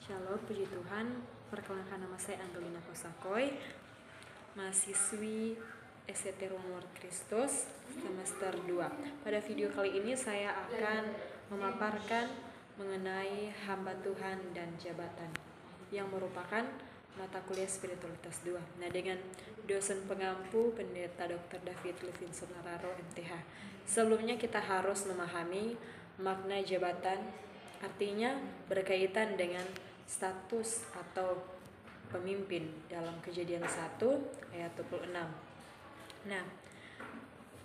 Shalom, puji Tuhan. Perkenalkan, nama saya Angelina Kosakoy, mahasiswi STT Rumor Kristus semester 2. Pada video kali ini saya akan memaparkan mengenai hamba Tuhan dan jabatan, yang merupakan mata kuliah spiritualitas 2. Nah, dengan dosen pengampu Pendeta Dr. David Levinson Nararo MTH. Sebelumnya kita harus memahami makna jabatan, artinya berkaitan dengan status atau pemimpin dalam Kejadian 1 ayat 26. Nah,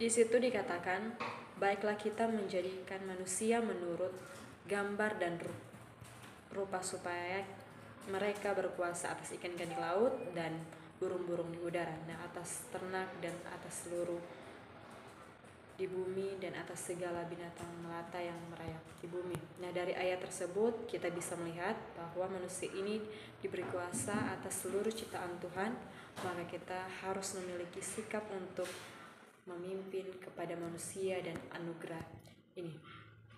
di situ dikatakan, baiklah kita menjadikan manusia menurut gambar dan rupa supaya mereka berkuasa atas ikan-ikan di laut dan burung-burung di udara, nah atas ternak dan atas seluruh di bumi dan atas segala binatang melata yang merayap di bumi. Nah, dari ayat tersebut kita bisa melihat bahwa manusia ini diberi kuasa atas seluruh ciptaan Tuhan, maka kita harus memiliki sikap untuk memimpin kepada manusia dan anugerah ini.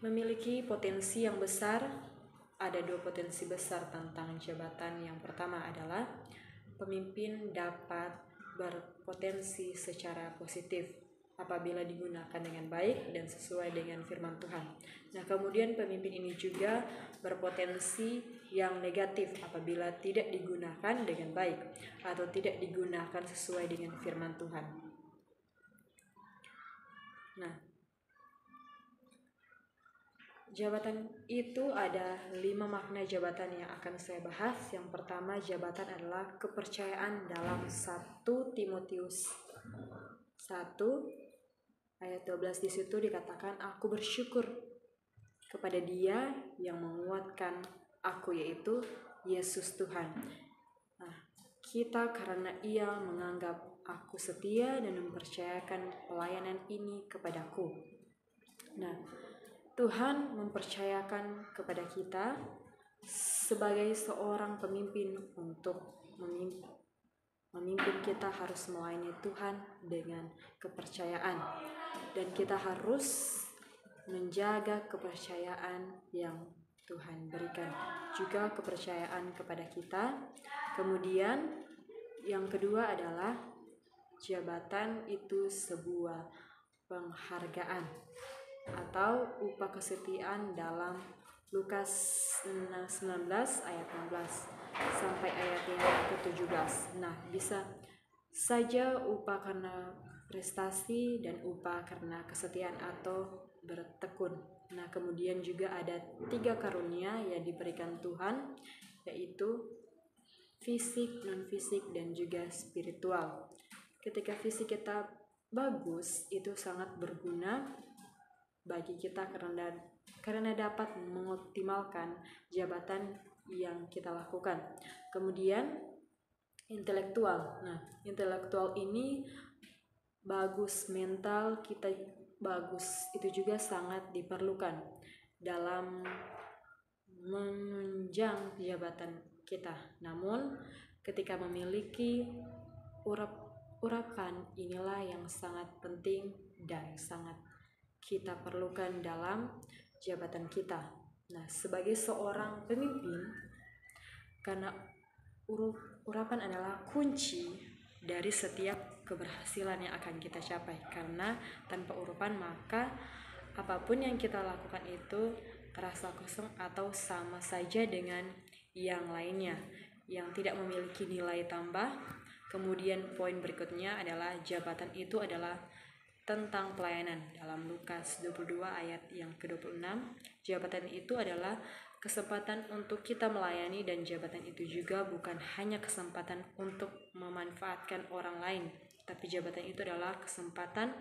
Memiliki potensi yang besar, ada dua potensi besar tentang jabatan. Yang pertama adalah pemimpin dapat berpotensi secara positif apabila digunakan dengan baik dan sesuai dengan firman Tuhan. Nah, kemudian pemimpin ini juga berpotensi yang negatif apabila tidak digunakan dengan baik atau tidak digunakan sesuai dengan firman Tuhan. Nah, jabatan itu ada 5 makna jabatan yang akan saya bahas. Yang pertama, jabatan adalah kepercayaan dalam 1 Timotius 1 ayat 12. Di situ dikatakan, aku bersyukur kepada Dia yang menguatkan aku, yaitu Yesus Tuhan. Nah, kita karena Ia menganggap aku setia dan mempercayakan pelayanan ini kepadaku. Nah, Tuhan mempercayakan kepada kita sebagai seorang pemimpin untuk memimpin kita harus melayani Tuhan dengan kepercayaan, dan kita harus menjaga kepercayaan yang Tuhan berikan, juga kepercayaan kepada kita. Kemudian yang kedua adalah jabatan itu sebuah penghargaan atau upah kesetiaan dalam Lukas 19 ayat 16 sampai ayat yang ke-17. Nah, bisa saja upah karena prestasi dan upah karena kesetiaan atau bertekun. Nah, kemudian juga ada 3 karunia yang diberikan Tuhan, yaitu fisik, non-fisik, dan juga spiritual. Ketika fisik kita bagus, itu sangat berguna bagi kita karena dapat mengoptimalkan jabatan yang kita lakukan. Kemudian intelektual. Nah, intelektual ini bagus, mental kita bagus, itu juga sangat diperlukan dalam menunjang jabatan kita. Namun ketika memiliki urapan inilah yang sangat penting dan sangat kita perlukan dalam jabatan kita. Nah, sebagai seorang pemimpin, karena urapan adalah kunci dari setiap keberhasilan yang akan kita capai. Karena tanpa urapan maka apapun yang kita lakukan itu terasa kosong atau sama saja dengan yang lainnya yang tidak memiliki nilai tambah. Kemudian poin berikutnya adalah jabatan itu adalah tentang pelayanan. Dalam Lukas 22 ayat yang ke-26, jabatan itu adalah kesempatan untuk kita melayani, dan jabatan itu juga bukan hanya kesempatan untuk memanfaatkan orang lain, tapi jabatan itu adalah kesempatan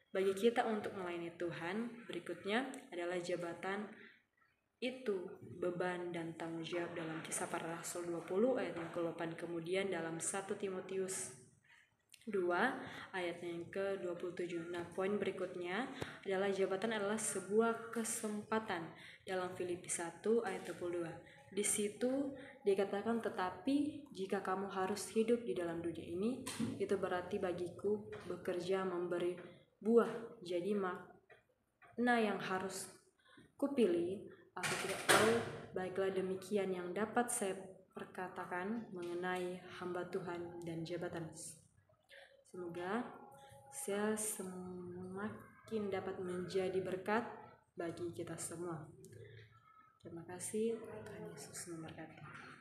bagi kita untuk melayani Tuhan. Berikutnya adalah jabatan itu beban dan tanggung jawab dalam Kisah Para Rasul 20 ayat yang ke-8. Kemudian dalam 1 Timotius 2 ayat yang ke-27. Nah, poin berikutnya adalah jabatan adalah sebuah kesempatan dalam Filipi 1 ayat 22. Di situ dikatakan, tetapi jika kamu harus hidup di dalam dunia ini, itu berarti bagiku bekerja memberi buah. Jadi makna yang harus kupilih, aku tidak tahu Baiklah, demikian yang dapat saya perkatakan mengenai hamba Tuhan dan jabatan. Semoga saya semakin dapat menjadi berkat bagi kita semua. Terima kasih. Tuhan Yesus memberkati.